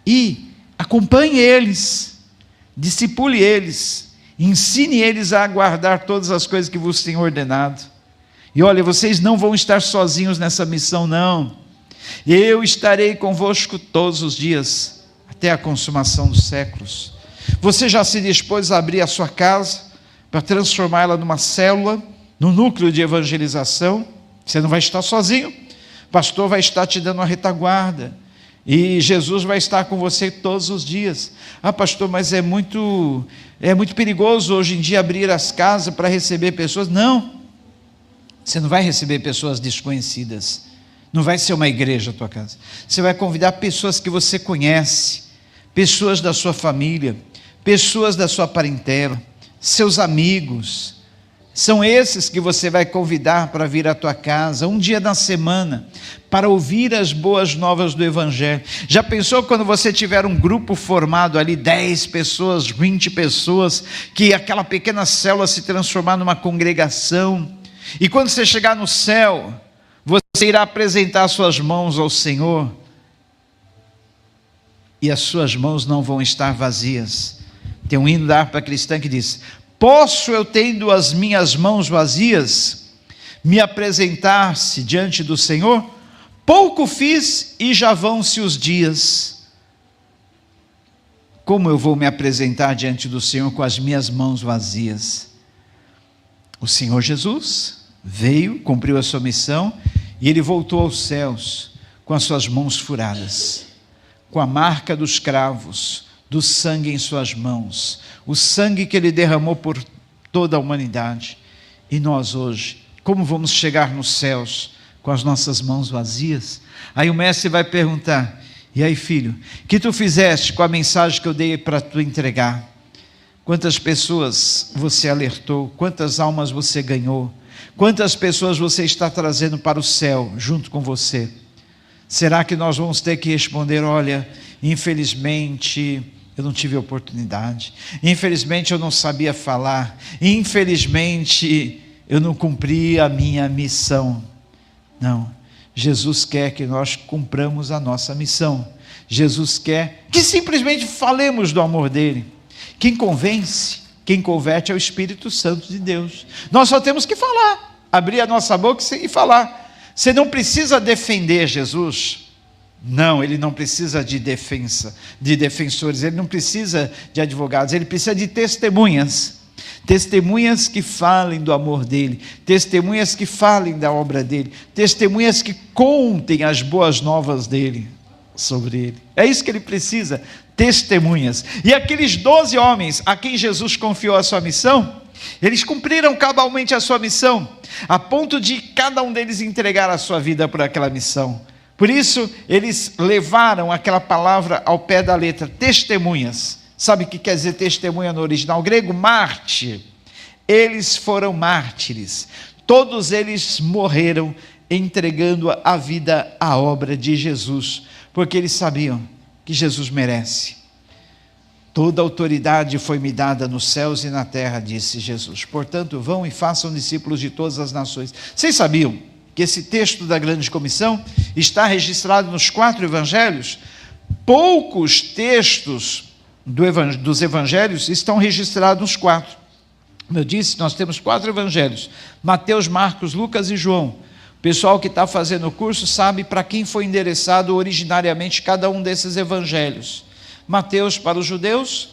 e acompanhe eles, discipule eles, ensine eles a guardar todas as coisas que vos tenho ordenado. E olha, vocês não vão estar sozinhos nessa missão, não. Eu estarei convosco todos os dias, até a consumação dos séculos. Você já se dispôs a abrir a sua casa, para transformá-la numa célula, num núcleo de evangelização? Você não vai estar sozinho. O pastor vai estar te dando uma retaguarda. E Jesus vai estar com você todos os dias. Ah, pastor, mas é muito perigoso hoje em dia abrir as casas para receber pessoas. Não, você não vai receber pessoas desconhecidas. Não vai ser uma igreja a tua casa. Você vai convidar pessoas que você conhece, pessoas da sua família, pessoas da sua parentela, seus amigos. São esses que você vai convidar para vir à tua casa, um dia na semana, para ouvir as boas novas do Evangelho. Já pensou quando você tiver um grupo formado ali, 10 pessoas, 20 pessoas, que aquela pequena célula se transformar numa congregação, e quando você chegar no céu, você irá apresentar suas mãos ao Senhor, e as suas mãos não vão estar vazias, Tem um hino da harpa cristã que diz: posso eu, tendo as minhas mãos vazias, me apresentar-se diante do Senhor? Pouco fiz e já vão-se os dias. Como eu vou me apresentar diante do Senhor com as minhas mãos vazias? O Senhor Jesus veio, cumpriu a sua missão, e ele voltou aos céus com as suas mãos furadas, com a marca dos cravos, do sangue em suas mãos, o sangue que ele derramou por toda a humanidade. E nós hoje, como vamos chegar nos céus com as nossas mãos vazias? Aí o mestre vai perguntar: e aí, filho, que tu fizeste com a mensagem que eu dei para tu entregar? Quantas pessoas você alertou? Quantas almas você ganhou? Quantas pessoas você está trazendo para o céu junto com você? Será que nós vamos ter que responder: olha, infelizmente eu não tive oportunidade, infelizmente eu não sabia falar, infelizmente eu não cumpri a minha missão? Não, Jesus quer que nós cumpramos a nossa missão. Jesus quer que simplesmente falemos do amor dele. Quem convence, quem converte é o Espírito Santo de Deus. Nós só temos que falar, abrir a nossa boca e falar. Você não precisa defender Jesus. Não, ele não precisa de defesa, de defensores, ele não precisa de advogados, ele precisa de testemunhas. Testemunhas que falem do amor dele, testemunhas que falem da obra dele, testemunhas que contem as boas novas dele sobre ele. É isso que ele precisa, testemunhas. E aqueles 12 homens a quem Jesus confiou a sua missão, eles cumpriram cabalmente a sua missão, a ponto de cada um deles entregar a sua vida por aquela missão. Por isso, eles levaram aquela palavra ao pé da letra, testemunhas. Sabe o que quer dizer testemunha no original grego? Mártir. Eles foram mártires. Todos eles morreram entregando a vida à obra de Jesus, porque eles sabiam que Jesus merece. Toda autoridade foi me dada nos céus e na terra, disse Jesus. Portanto, vão e façam discípulos de todas as nações. Vocês sabiam que esse texto da grande comissão está registrado nos 4 evangelhos? Poucos textos dos evangelhos estão registrados nos 4. Como eu disse, nós temos 4 evangelhos: Mateus, Marcos, Lucas e João. O pessoal que está fazendo o curso sabe para quem foi endereçado originariamente cada um desses evangelhos. Mateus para os judeus,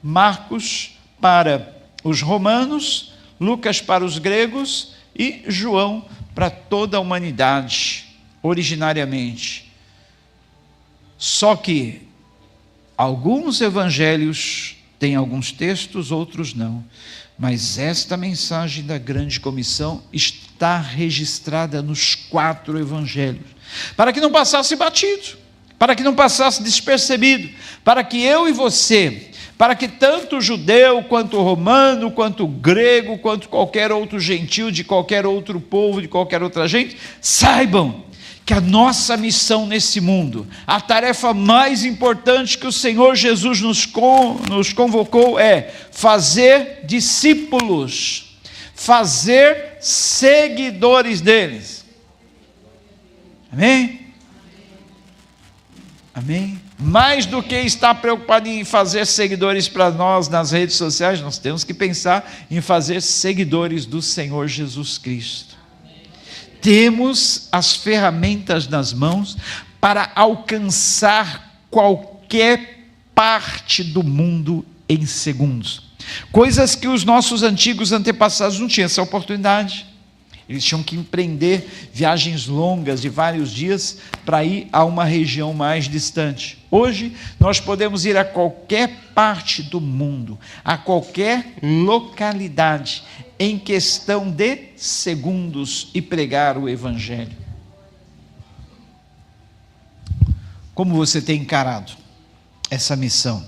Marcos para os romanos, Lucas para os gregos e João para toda a humanidade, originariamente. Só que alguns evangelhos têm alguns textos, outros não. Mas esta mensagem da grande comissão está registrada nos 4 evangelhos, para que não passasse batido, para que não passasse despercebido, para que eu e você, para que tanto o judeu, quanto o romano, quanto o grego, quanto qualquer outro gentil, de qualquer outro povo, de qualquer outra gente, saibam que a nossa missão nesse mundo, a tarefa mais importante que o Senhor Jesus nos convocou é fazer discípulos, fazer seguidores deles. Amém? Amém? Mais do que estar preocupado em fazer seguidores para nós nas redes sociais, nós temos que pensar em fazer seguidores do Senhor Jesus Cristo. Temos as ferramentas nas mãos para alcançar qualquer parte do mundo em segundos. Coisas que os nossos antigos antepassados não tinham essa oportunidade. Eles tinham que empreender viagens longas de vários dias para ir a uma região mais distante. Hoje, nós podemos ir a qualquer parte do mundo, a qualquer localidade, em questão de segundos, e pregar o Evangelho. Como você tem encarado essa missão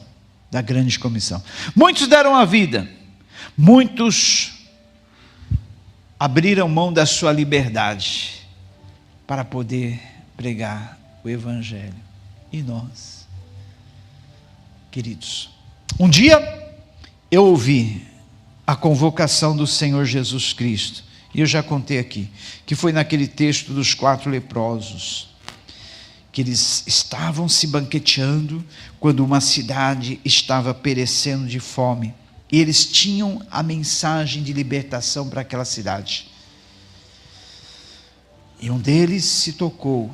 da grande comissão? Muitos deram a vida, muitos abriram mão da sua liberdade para poder pregar o Evangelho. E nós, queridos, um dia eu ouvi a convocação do Senhor Jesus Cristo, e eu já contei aqui, que foi naquele texto dos 4 leprosos, que eles estavam se banqueteando quando uma cidade estava perecendo de fome. E eles tinham a mensagem de libertação para aquela cidade. E um deles se tocou: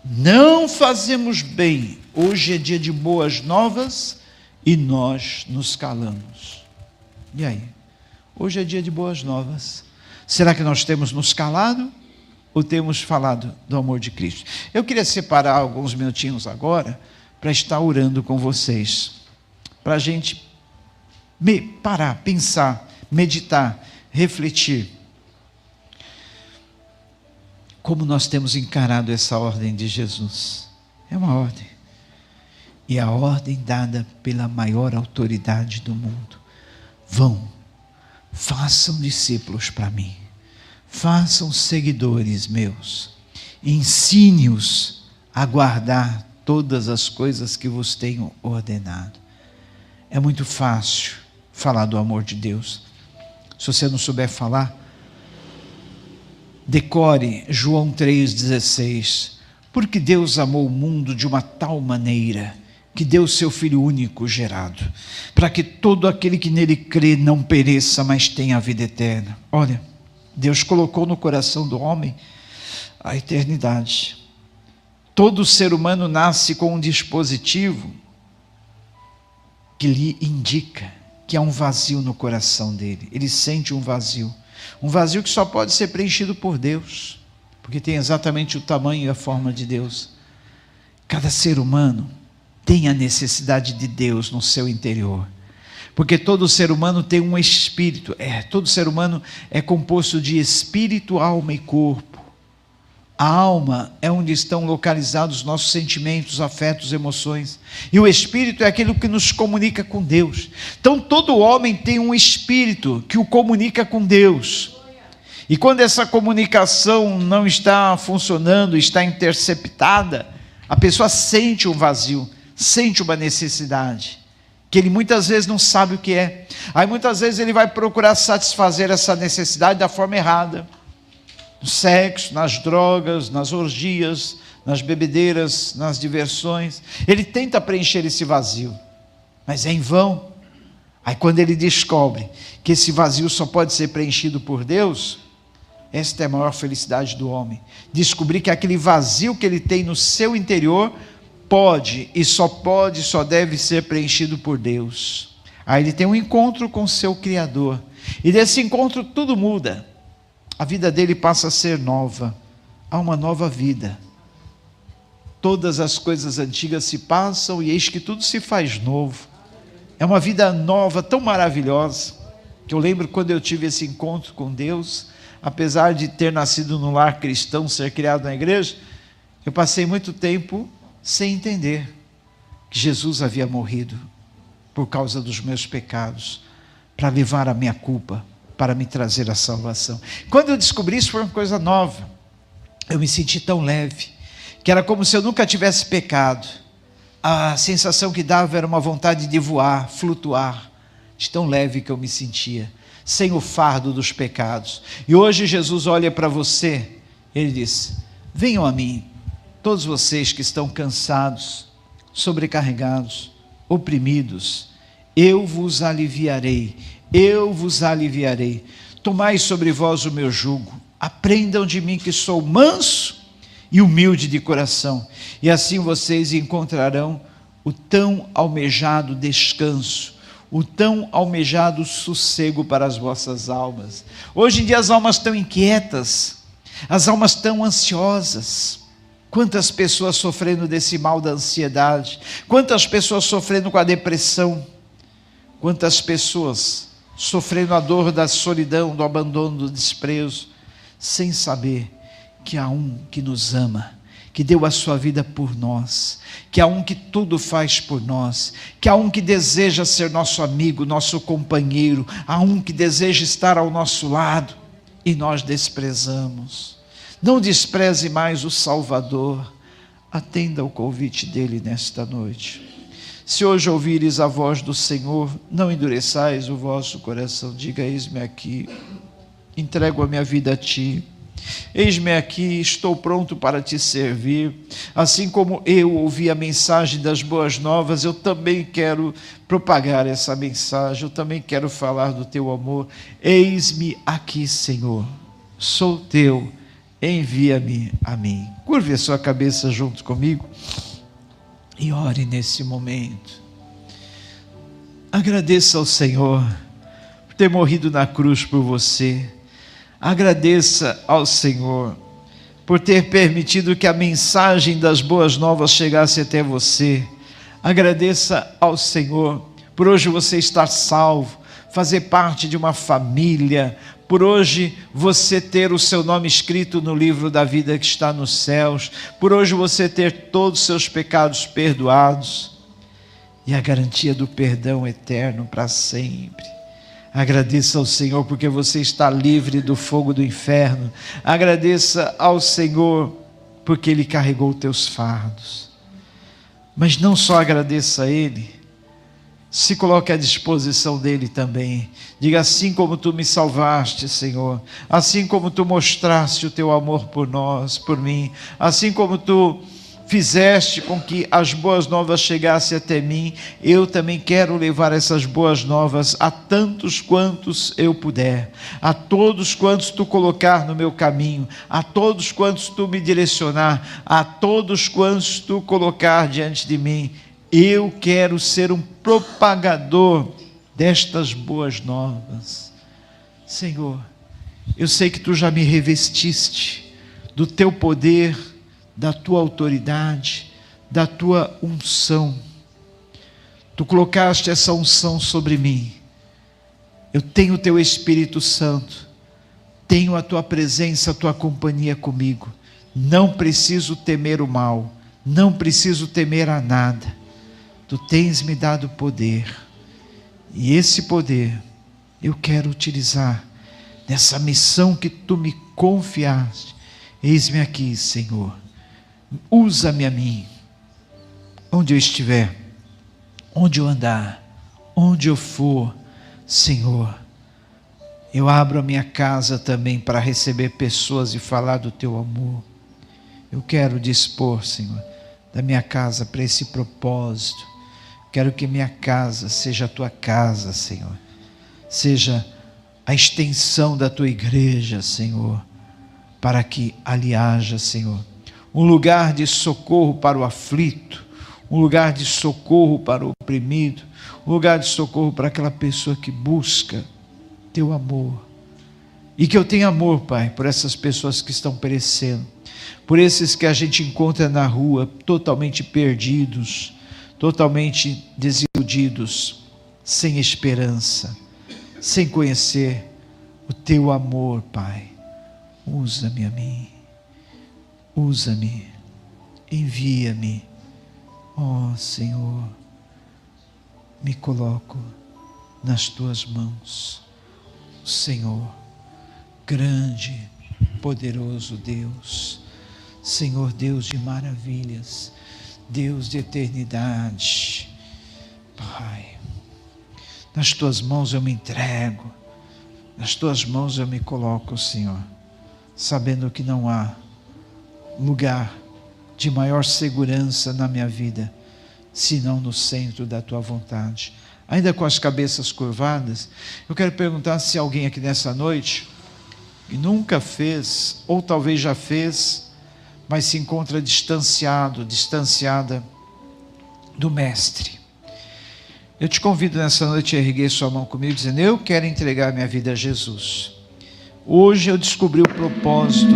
não fazemos bem, hoje é dia de boas novas e nós nos calamos. E aí? Hoje é dia de boas novas. Será que nós temos nos calado ou temos falado do amor de Cristo? Eu queria separar alguns minutinhos agora para estar orando com vocês, para a gente parar, pensar, meditar, refletir. Como nós temos encarado essa ordem de Jesus? É uma ordem. E a ordem dada pela maior autoridade do mundo. Vão, façam discípulos para mim. Façam seguidores meus. Ensine-os a guardar todas as coisas que vos tenho ordenado. É muito fácil falar do amor de Deus. Se você não souber falar, decore João 3,16. Porque Deus amou o mundo de uma tal maneira que deu o seu Filho único gerado, para que todo aquele que nele crê não pereça, mas tenha a vida eterna. Olha, Deus colocou no coração do homem a eternidade. Todo ser humano nasce com um dispositivo que lhe indica que há um vazio no coração dele. Ele sente um vazio que só pode ser preenchido por Deus, porque tem exatamente o tamanho e a forma de Deus. Cada ser humano tem a necessidade de Deus no seu interior, porque todo ser humano tem um espírito. Todo ser humano é composto de espírito, alma e corpo. A alma é onde estão localizados nossos sentimentos, afetos, emoções. E o espírito é aquilo que nos comunica com Deus. Então todo homem tem um espírito que o comunica com Deus. E quando essa comunicação não está funcionando, está interceptada, a pessoa sente um vazio, sente uma necessidade, que ele muitas vezes não sabe o que é. Aí muitas vezes ele vai procurar satisfazer essa necessidade da forma errada. No sexo, nas drogas, nas orgias, nas bebedeiras, nas diversões. Ele tenta preencher esse vazio, mas é em vão. Aí quando ele descobre que esse vazio só pode ser preenchido por Deus, esta é a maior felicidade do homem. Descobrir que aquele vazio que ele tem no seu interior pode e só deve ser preenchido por Deus. Aí ele tem um encontro com o seu Criador. E desse encontro tudo muda. A vida dele passa a ser nova. Há uma nova vida. Todas as coisas antigas se passam e eis que tudo se faz novo. É uma vida nova, tão maravilhosa, que eu lembro quando eu tive esse encontro com Deus, apesar de ter nascido num lar cristão, ser criado na igreja, eu passei muito tempo sem entender que Jesus havia morrido por causa dos meus pecados, para levar a minha culpa, para me trazer a salvação. Quando eu descobri isso, foi uma coisa nova. Eu me senti tão leve, que era como se eu nunca tivesse pecado. A sensação que dava era uma vontade de voar, flutuar, de tão leve que eu me sentia, sem o fardo dos pecados. E hoje Jesus olha para você, ele diz: venham a mim, todos vocês que estão cansados, sobrecarregados, oprimidos, eu vos aliviarei. Eu vos aliviarei. Tomai sobre vós o meu jugo. Aprendam de mim que sou manso e humilde de coração. E assim vocês encontrarão o tão almejado descanso, o tão almejado sossego para as vossas almas. Hoje em dia as almas estão inquietas, as almas estão ansiosas. Quantas pessoas sofrendo desse mal da ansiedade, quantas pessoas sofrendo com a depressão, quantas pessoas sofrendo a dor da solidão, do abandono, do desprezo, sem saber que há um que nos ama, que deu a sua vida por nós, que há um que tudo faz por nós, que há um que deseja ser nosso amigo, nosso companheiro, há um que deseja estar ao nosso lado, e nós desprezamos. Não despreze mais o Salvador, atenda ao convite dele nesta noite. Se hoje ouvires a voz do Senhor, não endureçais o vosso coração. Diga: eis-me aqui, entrego a minha vida a ti. Eis-me aqui, estou pronto para te servir. Assim como eu ouvi a mensagem das boas novas, eu também quero propagar essa mensagem, eu também quero falar do teu amor. Eis-me aqui, Senhor, sou teu, envia-me a mim. Curve a sua cabeça junto comigo e ore nesse momento. Agradeça ao Senhor por ter morrido na cruz por você. Agradeça ao Senhor por ter permitido que a mensagem das boas novas chegasse até você. Agradeça ao Senhor por hoje você estar salvo, fazer parte de uma família, por hoje você ter o seu nome escrito no livro da vida que está nos céus, por hoje você ter todos os seus pecados perdoados e a garantia do perdão eterno para sempre. Agradeça ao Senhor porque você está livre do fogo do inferno. Agradeça ao Senhor porque Ele carregou teus fardos. Mas não só agradeça a Ele, se coloque à disposição dEle também. Diga: assim como Tu me salvaste, Senhor, assim como Tu mostraste o Teu amor por nós, por mim, assim como Tu fizeste com que as boas novas chegassem até mim, eu também quero levar essas boas novas a tantos quantos eu puder, a todos quantos Tu colocar no meu caminho, a todos quantos Tu me direcionar, a todos quantos Tu colocar diante de mim. Eu quero ser um propagador destas boas novas. Senhor, eu sei que Tu já me revestiste do Teu poder, da Tua autoridade, da Tua unção. Tu colocaste essa unção sobre mim. Eu tenho o Teu Espírito Santo, tenho a Tua presença, a Tua companhia comigo. Não preciso temer o mal, não preciso temer a nada. Tu tens me dado poder, e esse poder eu quero utilizar nessa missão que Tu me confiaste. Eis-me aqui, Senhor. Usa-me a mim, onde eu estiver, onde eu andar, onde eu for, Senhor. Eu abro a minha casa também para receber pessoas e falar do Teu amor. Eu quero dispor, Senhor, da minha casa para esse propósito. Quero que minha casa seja a Tua casa, Senhor, seja a extensão da Tua igreja, Senhor, para que ali haja, Senhor, um lugar de socorro para o aflito, um lugar de socorro para o oprimido, um lugar de socorro para aquela pessoa que busca Teu amor. E que eu tenha amor, Pai, por essas pessoas que estão perecendo, por esses que a gente encontra na rua, totalmente perdidos, totalmente desiludidos, sem esperança, sem conhecer o Teu amor, Pai. Usa-me a mim. Usa-me, envia-me, ó Senhor, me coloco nas Tuas mãos, Senhor, grande, poderoso Deus, Senhor Deus de maravilhas, Deus de eternidade, Pai, nas Tuas mãos eu me entrego, nas Tuas mãos eu me coloco, Senhor, sabendo que não há lugar de maior segurança na minha vida, senão no centro da Tua vontade. Ainda com as cabeças curvadas, eu quero perguntar se alguém aqui nessa noite, que nunca fez, ou talvez já fez, mas se encontra distanciado, distanciada do Mestre. Eu te convido nessa noite a erguer sua mão comigo, dizendo: eu quero entregar minha vida a Jesus. Hoje eu descobri o propósito.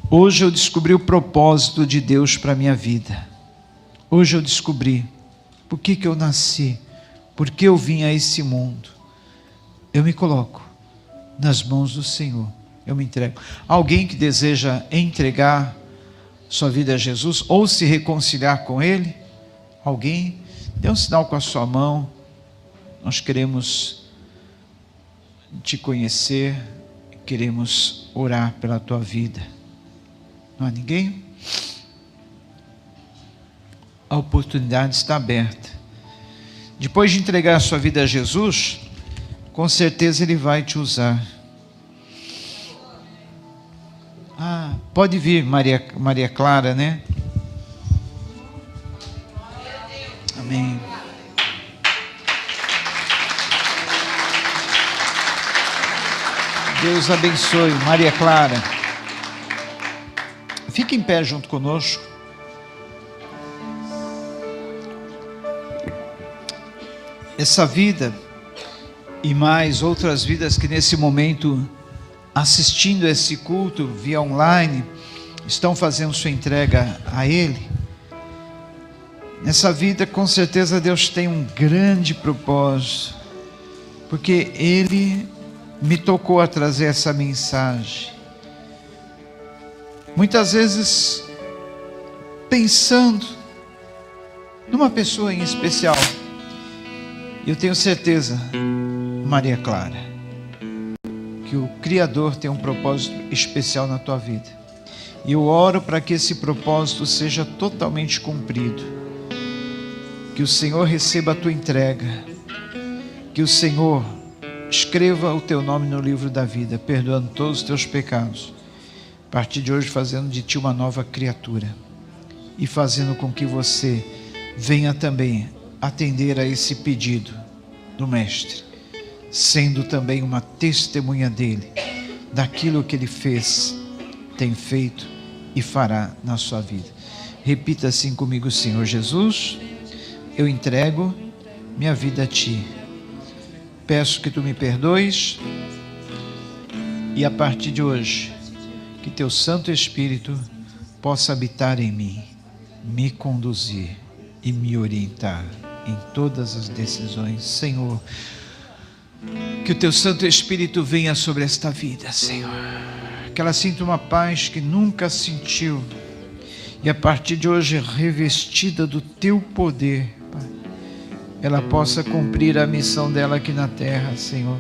Hoje eu descobri o propósito de Deus para a minha vida. Hoje eu descobri por que eu nasci, por que eu vim a esse mundo. Eu me coloco nas mãos do Senhor, eu me entrego. Alguém que deseja entregar sua vida a Jesus ou se reconciliar com Ele? Alguém? Dê um sinal com a sua mão. Nós queremos te conhecer, queremos orar pela tua vida. Não há ninguém? A oportunidade está aberta. Depois de entregar a sua vida a Jesus, com certeza Ele vai te usar. Pode vir, Maria Clara, né? Amém. Deus abençoe, Maria Clara. Fique em pé junto conosco. Essa vida e mais outras vidas que nesse momento, assistindo esse culto via online, estão fazendo sua entrega a Ele. Nessa vida, com certeza, Deus tem um grande propósito, porque Ele me tocou a trazer essa mensagem. Muitas vezes, pensando numa pessoa em especial, eu tenho certeza, Maria Clara, que o Criador tem um propósito especial na tua vida. E eu oro para que esse propósito seja totalmente cumprido. Que o Senhor receba a tua entrega. Que o Senhor escreva o teu nome no livro da vida, perdoando todos os teus pecados. A partir de hoje, fazendo de ti uma nova criatura. E fazendo com que você venha também atender a esse pedido do Mestre, sendo também uma testemunha dele, daquilo que ele fez, tem feito e fará na sua vida. Repita assim comigo: Senhor Jesus, eu entrego minha vida a ti. Peço que tu me perdoes e a partir de hoje, que teu Santo Espírito possa habitar em mim, me conduzir e me orientar em todas as decisões. Senhor, que o teu Santo Espírito venha sobre esta vida, Senhor, que ela sinta uma paz que nunca sentiu, e a partir de hoje, revestida do teu poder, Pai, ela possa cumprir a missão dela aqui na terra, Senhor,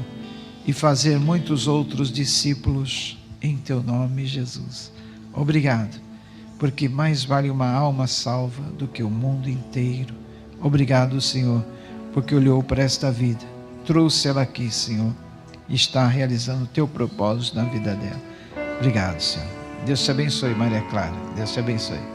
e fazer muitos outros discípulos em teu nome, Jesus. Obrigado, porque mais vale uma alma salva do que o mundo inteiro. Obrigado, Senhor, porque olhou para esta vida, trouxe ela aqui, Senhor, e está realizando o teu propósito na vida dela. Obrigado, Senhor. Deus te abençoe, Maria Clara. Deus te abençoe.